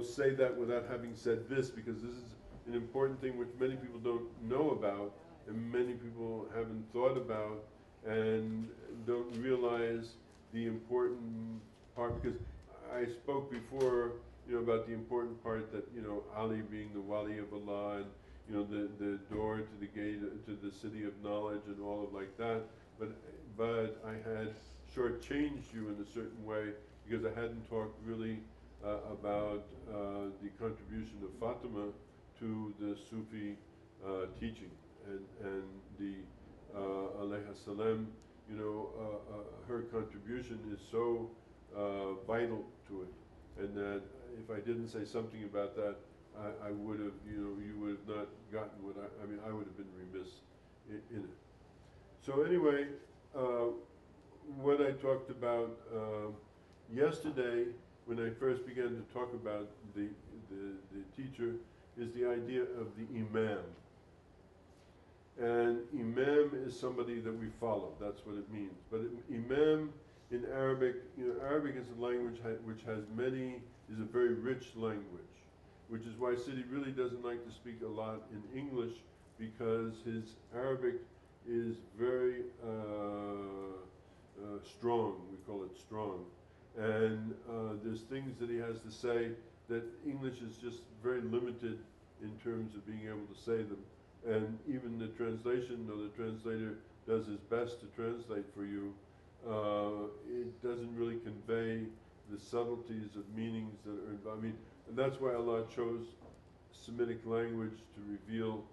say that without having said this, because this is an important thing which many people don't know about, and many people haven't thought about, and don't realize the important part. Because I spoke before, about the important part that, Ali being the Wali of Allah, and the door to the gate to the city of knowledge, and all of like that. But I had shortchanged you in a certain way, because I hadn't talked really about the contribution of Fatimah to the Sufi teaching, and the alayha salaam. Her contribution is so vital to it, and that if I didn't say something about that, I would have, you would have not gotten what I would have been remiss in it. So anyway, what I talked about yesterday, when I first began to talk about the teacher, is the idea of the imam. And imam is somebody that we follow. That's what it means. But imam in Arabic, Arabic is a language which has is a very rich language, which is why Sidi really doesn't like to speak a lot in English, because his Arabic is very strong. We call it strong. And there's things that he has to say that English is just very limited in terms of being able to say them. And even the translation, though the translator does his best to translate for you, it doesn't really convey the subtleties of meanings that are involved. And that's why Allah chose Semitic language to reveal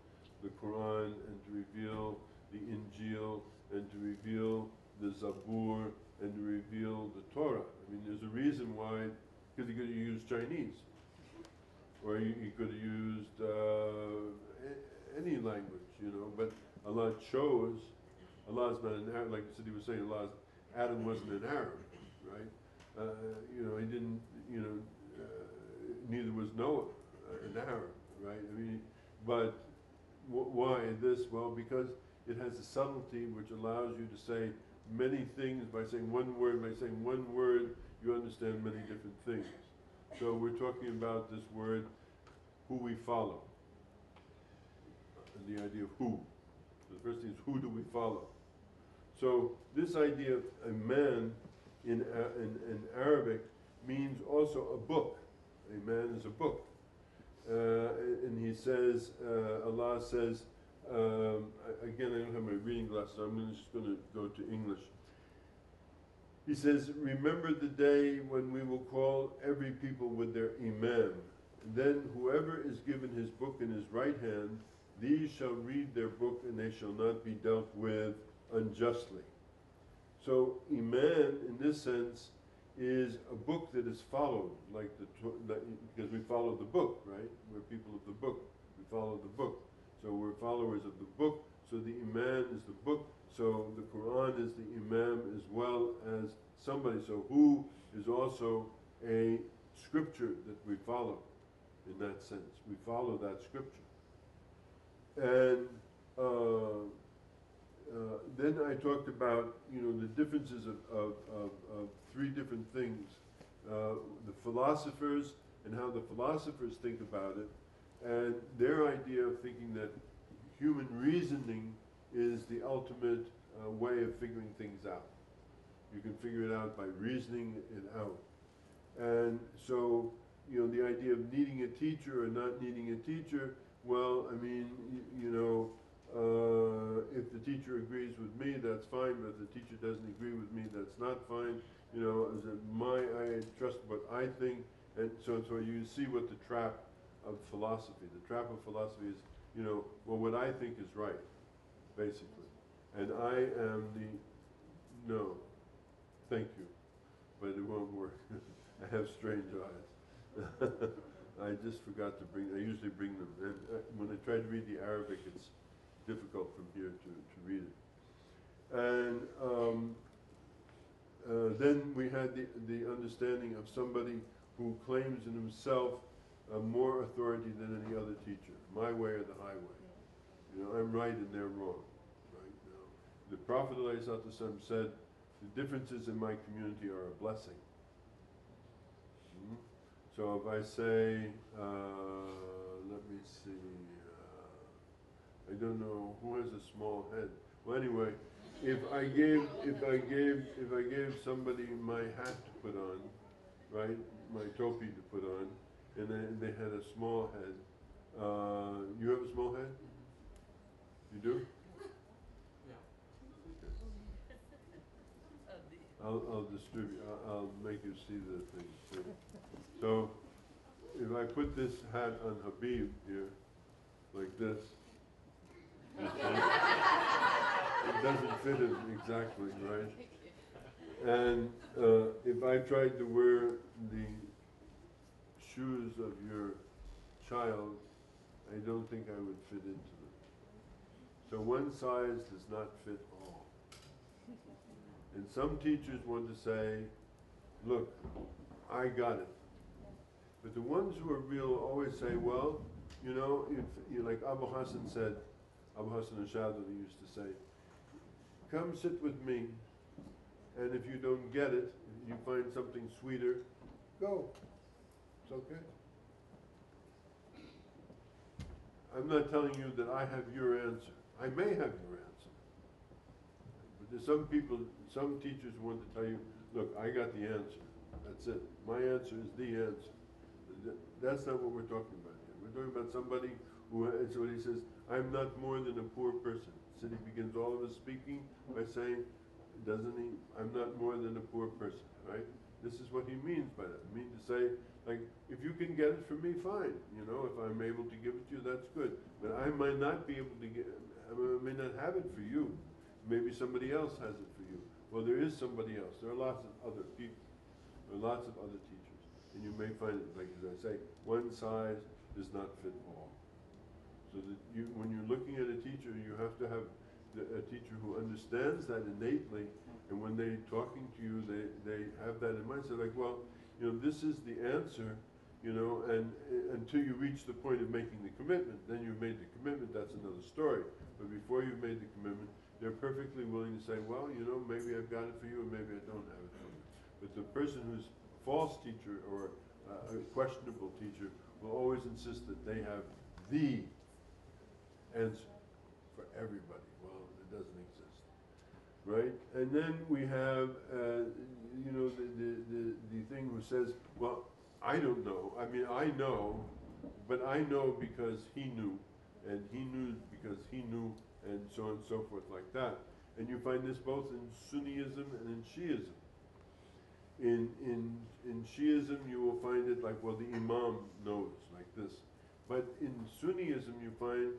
the Quran, and to reveal the Injil, and to reveal the Zabur, and to reveal the Torah. There's a reason why, because he could have used Chinese, or he could have used any language, but Allah chose. Allah's not an Arab, like Sidi was saying. Adam wasn't an Arab, right? He didn't. Neither was Noah an Arab, right? But why this? Well, because it has a subtlety which allows you to say many things by saying one word. By saying one word, you understand many different things. So we're talking about this word, who we follow. And the idea of who. The first thing is, who do we follow? So this idea of a man in Arabic means also a book. A man is a book. And he says, Allah says, again, I don't have my reading glasses, so I'm just going to go to English. He says, remember the day when we will call every people with their imam. Then whoever is given his book in his right hand, these shall read their book, and they shall not be dealt with unjustly. So iman, in this sense, is a book that is followed, because we follow the book, right? We're people of the book. We follow the book. So we're followers of the book. So the imam is the book. So the Quran is the imam as well as somebody. So who is also a scripture that we follow in that sense. We follow that scripture. And then I talked about, the differences of three different things. The philosophers, and how the philosophers think about it, and their idea of thinking that human reasoning is the ultimate way of figuring things out. You can figure it out by reasoning it out. And so, the idea of needing a teacher or not needing a teacher, well, if the teacher agrees with me, that's fine, but if the teacher doesn't agree with me, that's not fine. I trust what I think, and so you see what the trap of philosophy. The trap of philosophy is, what I think is right, basically. And I am no, thank you, but it won't work. I have strange eyes. I just forgot to bring, I usually bring them. And when I try to read the Arabic, it's difficult from here to read it. And then we had the understanding of somebody who claims in himself more authority than any other teacher. My way or the highway. I'm right and they're wrong. Right? The Prophet ﷺ said, the differences in my community are a blessing. So if I say, let me see, I don't know who has a small head. Well, anyway, if I gave somebody my hat to put on, right, my topi to put on, and then they had a small head. You have a small head? You do? I'll distribute. I'll make you see the thing too. So, if I put this hat on Habib here, like this, it doesn't fit him exactly, right? And if I tried to wear the shoes of your child, I don't think I would fit into them. So one size does not fit all. And some teachers want to say, look, I got it. But the ones who are real always say, well, you know, if you like Abu Hassan said, Abu Hassan al-Shadili used to say, come sit with me, and if you don't get it, if you find something sweeter, go. It's okay. I'm not telling you that I have your answer. I may have your answer. But there's some people, some teachers want to tell you, look, I got the answer. That's it. My answer is the answer. That's not what we're talking about here. We're talking about somebody who, so he says, I'm not more than a poor person. So he begins all of his speaking by saying, doesn't he, I'm not more than a poor person, right? This is what he means by that. I mean to say, like, if you can get it from me, fine. You know, if I'm able to give it to you, that's good. But I might not be able to get, I may not have it for you. Maybe somebody else has it for you. Well, there is somebody else. There are lots of other people. There are lots of other teachers. And you may find it, like as I say, one size does not fit all. So that you, when you're looking at a teacher, you have to have a teacher who understands that innately, and when they're talking to you, they have that in mind. So like, well, you know, this is the answer, you know, and until you reach the point of making the commitment, then you've made the commitment, that's another story. But before you've made the commitment, they're perfectly willing to say, well, you know, maybe I've got it for you, or maybe I don't have it for you. But the person who's a false teacher or a questionable teacher will always insist that they have the answer for everybody. Well, it doesn't exist, right? And then we have, you know, the thing who says, well, I don't know. I mean, I know, but I know because he knew, and he knew because he knew, and so on and so forth like that. And you find this both in Sunniism and in Shiism. In Shiism, you will find it like, well, the Imam knows, like this. But in Sunniism, you find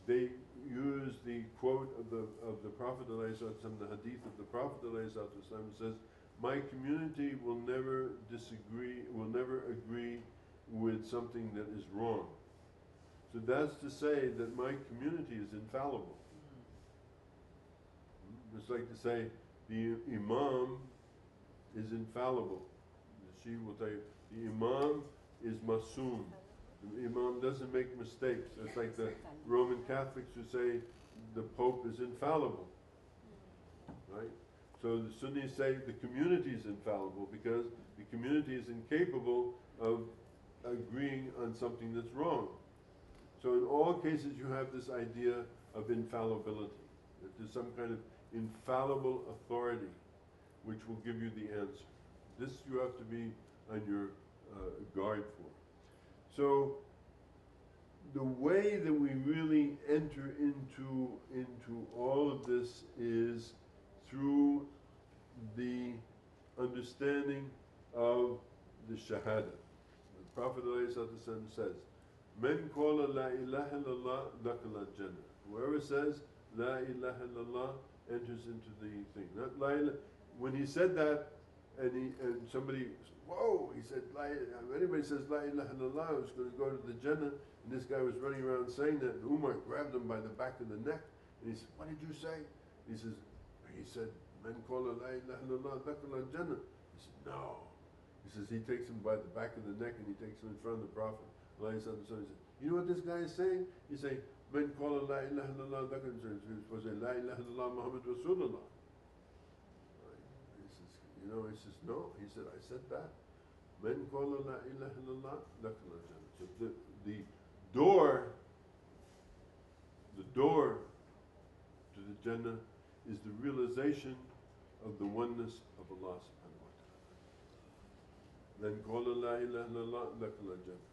they use the quote of the Prophet ﷺ, the hadith of the Prophet ﷺ says, my community will never disagree, will never agree with something that is wrong. So that's to say that my community is infallible. It's like to say the Imam is infallible. She will tell you, the Imam is masoom. The Imam doesn't make mistakes. It's like the Roman Catholics who say the Pope is infallible, right? So the Sunnis say the community is infallible because the community is incapable of agreeing on something that's wrong. So in all cases you have this idea of infallibility, that there's some kind of infallible authority which will give you the answer. This you have to be on your guard for. So the way that we really enter into all of this is through the understanding of the Shahada. The Prophet ﷺ says, "Men qala la ilaha illallah dakhala jannah." Whoever says la ilaha illallah enters into the thing. Not la ilaha. When he said that, and somebody, whoa, he said, anybody says la ilaha illallah is going to go to the Jannah, and this guy was running around saying that, and Umar grabbed him by the back of the neck, and he said, what did you say? He said, men call la ilaha illallah dakhala Jannah. He said, no. He says, he takes him by the back of the neck, and he takes him in front of the Prophet. He said, you know what this guy is saying? He's saying, men call la ilaha illallah dakhala Jannah. He's supposed to say, la ilaha illallah Muhammad Rasulullah. You know, he says, no. He said, I said that. Man qala la ilaha illallah, dakhala al-jannah. So the door, the door to the Jannah is the realization of the oneness of Allah subhanahu wa ta'ala. Man qala la ilaha illallah, dakhala al-jannah.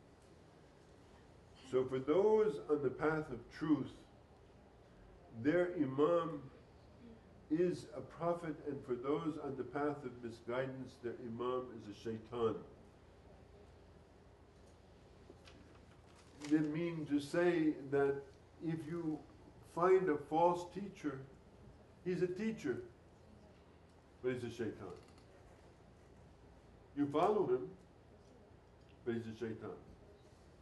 So for those on the path of truth, their imam is a prophet, and for those on the path of misguidance, their imam is a shaitan. They mean to say that if you find a false teacher, he's a teacher, but he's a shaitan. You follow him, but he's a shaitan.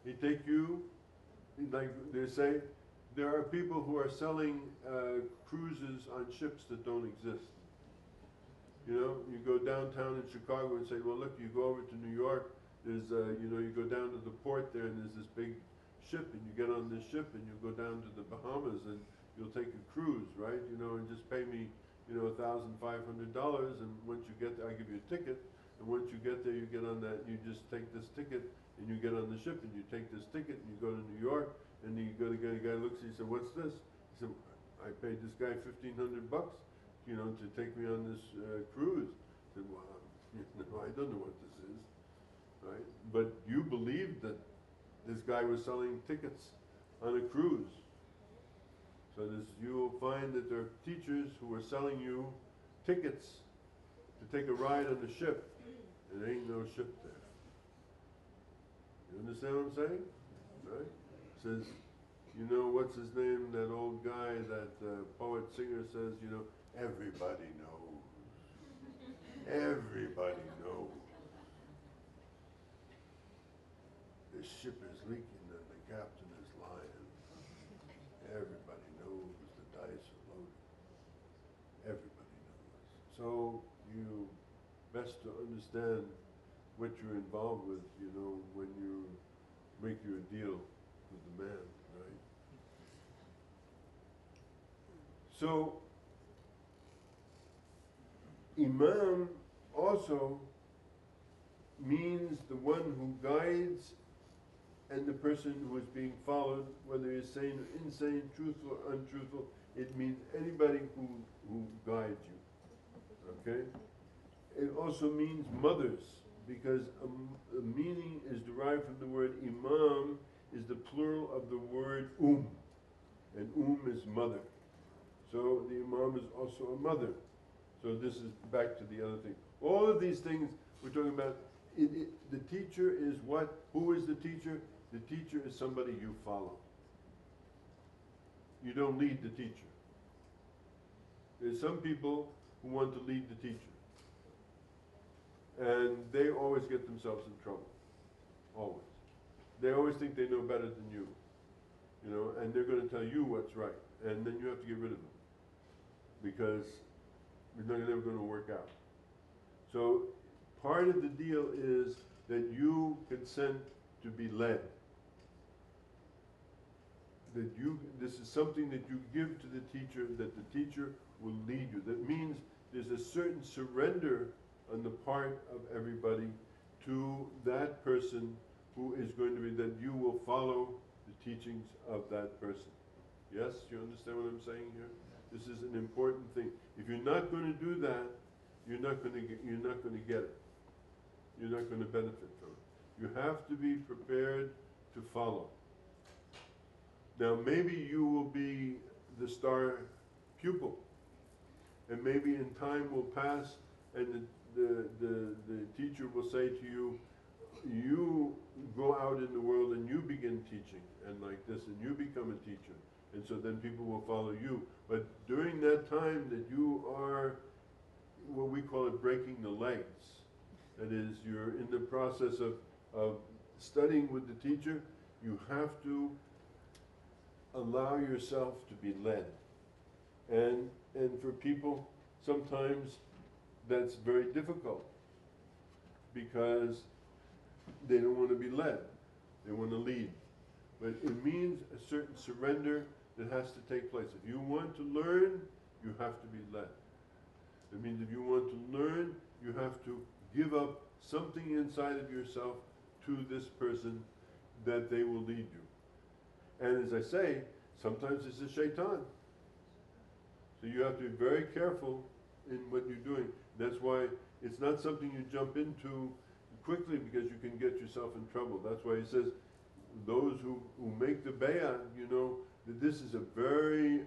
He take you, like they say, there are people who are selling cruises on ships that don't exist. You know, you go downtown in Chicago and say, well, look, you go over to New York, there's, you go down to the port there and there's this big ship, and you get on this ship and you go down to the Bahamas and you'll take a cruise, right? And just pay me, $1,500, and once you get there, I give you a ticket, and once you get there, you get on that, you just take this ticket and you get on the ship and you take this ticket and you go to New York, and you go to the guy looks at you and said, what's this? He said, I paid this guy $1,500, to take me on this cruise. I said, well, I don't know what this is, right? But you believed that this guy was selling tickets on a cruise. So you will find that there are teachers who are selling you tickets to take a ride on the ship, and there ain't no ship there. You understand what I'm saying? Right? Says, what's his name, that old guy, that poet singer says, everybody knows. Everybody knows. The ship is leaking and the captain is lying. Everybody knows the dice are loaded. Everybody knows. So you best to understand what you're involved with, when you make your deal with the man, right? So, Imam also means the one who guides and the person who is being followed, whether he's sane or insane, truthful or untruthful. It means anybody who guides you, okay? It also means mothers, because a meaning is derived from the word imam, is the plural of the word and is mother. So the imam is also a mother. So this is back to the other thing. All of these things we're talking about, the teacher is what? Who is the teacher? The teacher is somebody you follow. You don't lead the teacher. There's some people who want to lead the teacher, and they always get themselves in trouble. Always. They always think they know better than you, and they're going to tell you what's right, and then you have to get rid of them, because it's never going to work out. So part of the deal is that you consent to be led. This is something that you give to the teacher, that the teacher will lead you. That means there's a certain surrender on the part of everybody to that person who is going to be, that you will follow the teachings of that person. Yes, you understand what I'm saying here? This is an important thing. If you're not going to do that, you're not going to get it. You're not going to benefit from it. You have to be prepared to follow. Now, maybe you will be the star pupil, and maybe in time will pass, and the teacher will say to you, you go out in the world and you begin teaching, and like this, and you become a teacher, and so then people will follow you. But during that time that you are, what we call it, breaking the legs, that is, you're in the process of studying with the teacher, you have to allow yourself to be led. And for people, sometimes that's very difficult, because they don't want to be led. They want to lead. But it means a certain surrender that has to take place. If you want to learn, you have to be led. It means if you want to learn, you have to give up something inside of yourself to this person that they will lead you. And as I say, sometimes it's a shaitan. So you have to be very careful in what you're doing. That's why it's not something you jump into quickly, because you can get yourself in trouble. That's why he says, those who make the bay'ah, you know, that this is a very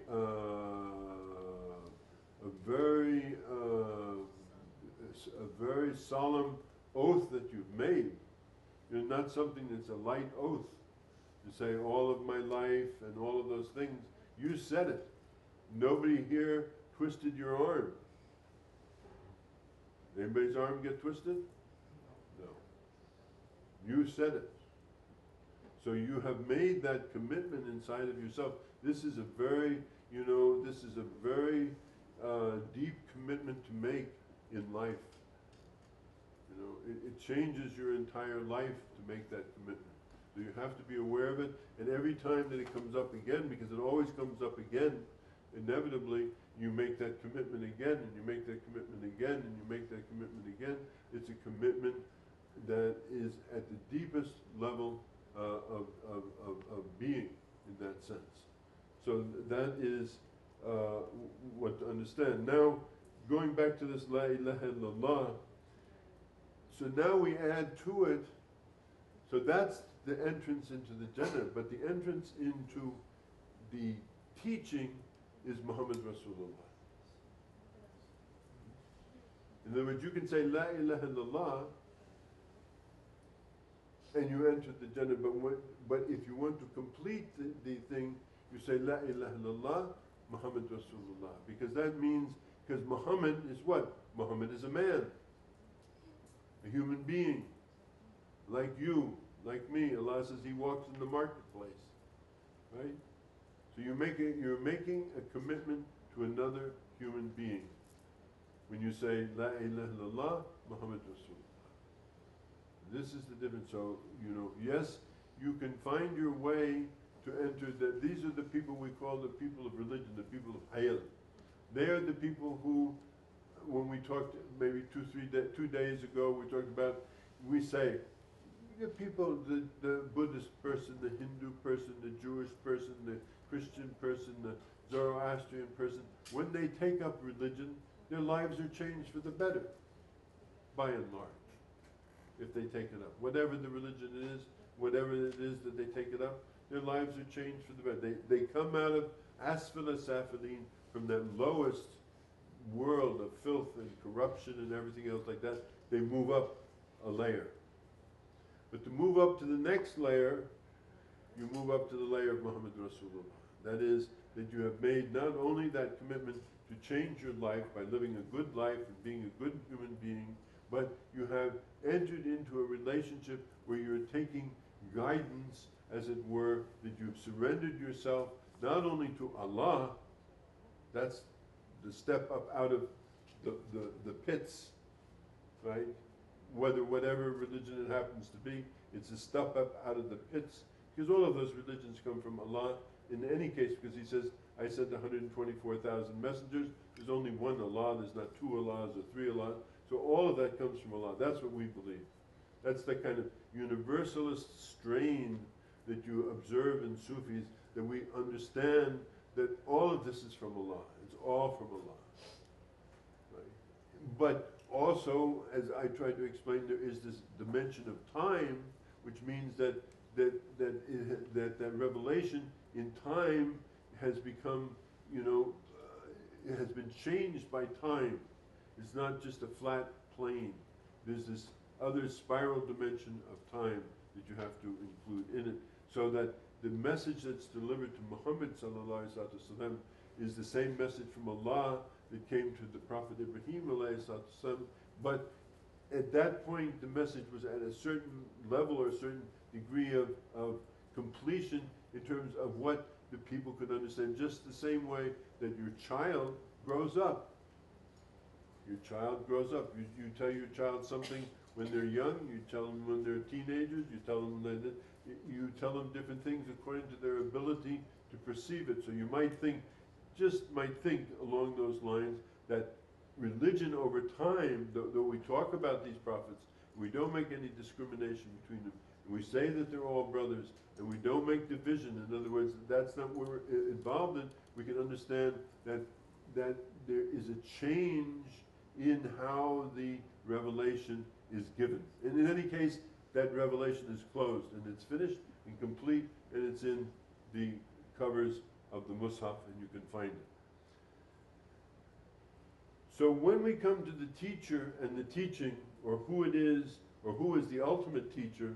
solemn oath that you've made. It's not something that's a light oath. To say all of my life and all of those things, you said it. Nobody here twisted your arm. Anybody's arm get twisted? No. You said it. So you have made that commitment inside of yourself. This is a very, this is a very deep commitment to make in life. It changes your entire life to make that commitment. So you have to be aware of it, and every time that it comes up again, because it always comes up again, inevitably you make that commitment again, and you make that commitment again, and you make that commitment again. It's a commitment that is at the deepest level of being, in that sense. So that is what to understand. Now, going back to this La ilaha illallah, so now we add to it, so that's the entrance into the Jannah, but the entrance into the teaching is Muhammad Rasulullah. In other words, you can say La ilaha illallah and you enter the Jannah, but if you want to complete the thing, you say La ilaha illallah, Muhammad Rasulullah. Because that means, because Muhammad is what? Muhammad is a man, a human being, like you, like me. Allah says he walks in the marketplace, right? So you're making a commitment to another human being when you say La ilaha illallah, Muhammad Rasulullah. This is the difference. So, yes, you can find your way to enter that. These are the people we call the people of religion, the people of Hayl. They are the people who, when we talked maybe 2 days ago, we talked about, we say, the people, the Buddhist person, the Hindu person, the Jewish person, the Christian person, the Zoroastrian person, when they take up religion, their lives are changed for the better, by and large, if they take it up. Whatever the religion is, whatever it is that they take it up, their lives are changed for the better. They come out of asfala safilin, from that lowest world of filth and corruption and everything else like that. They move up a layer. But to move up to the next layer, you move up to the layer of Muhammad Rasulullah. That is, that you have made not only that commitment to change your life by living a good life and being a good human being, but you have entered into a relationship where you're taking guidance, as it were, that you've surrendered yourself not only to Allah, that's the step up out of the pits, right? Whatever religion it happens to be, it's a step up out of the pits, because all of those religions come from Allah in any case, because he says, I sent 124,000 messengers, there's only one Allah, there's not two Allahs or three Allahs, so all of that comes from Allah. That's what we believe. That's the kind of universalist strain that you observe in Sufis, that we understand that all of this is from Allah. It's all from Allah. Right? But also, as I tried to explain, there is this dimension of time, which means that revelation in time has become, it has been changed by time. It's not just a flat plane. There's this other spiral dimension of time that you have to include in it, so that the message that's delivered to Muhammad sallallahu alaihi wasallam is the same message from Allah that came to the Prophet Ibrahim alayhi wasallam. But at that point, the message was at a certain level or a certain degree of completion in terms of what the people could understand. Just the same way that your child grows up. Your child grows up. You tell your child something when they're young. You tell them when they're teenagers. You tell them different things according to their ability to perceive it. So you might think along those lines that religion over time, though we talk about these prophets We don't make any discrimination between them. And we say that they're all brothers, and we don't make division. In other words, that's not what we're involved in. We can understand that there is a change in how the revelation is given. And in any case, that revelation is closed, and it's finished and complete, and it's in the covers of the Mus'haf, and you can find it. So when we come to the teacher and the teaching, or who it is, or who is the ultimate teacher,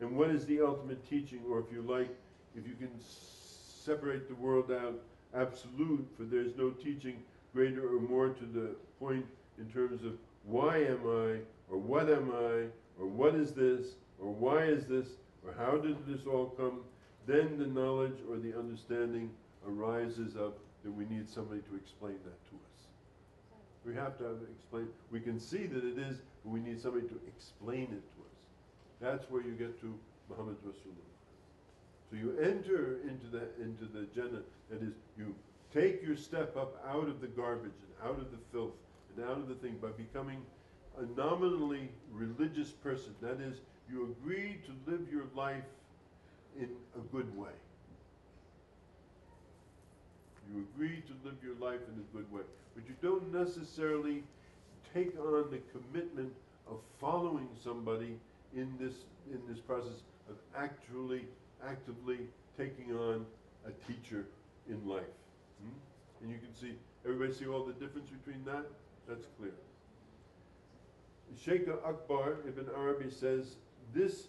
and what is the ultimate teaching, or if you like, if you can separate the world out, absolute, for there's no teaching greater or more to the point in terms of why am I, or what am I, or what is this, or why is this, or how did this all come, then the knowledge or the understanding arises of that we need somebody to explain that to us. We have to explain. We can see that it is, but we need somebody to explain it to us. That's where you get to Muhammad Rasulullah. So you enter into the Jannah. That is, you take your step up out of the garbage and out of the filth and out of the thing by becoming a nominally religious person. That is, you agree to live your life in a good way. You agree to live your life in a good way. But you don't necessarily take on the commitment of following somebody in this process of actively taking on a teacher in life. And you can see, everybody see all the difference between that? That's clear. Sheikh Akbar Ibn Arabi says, this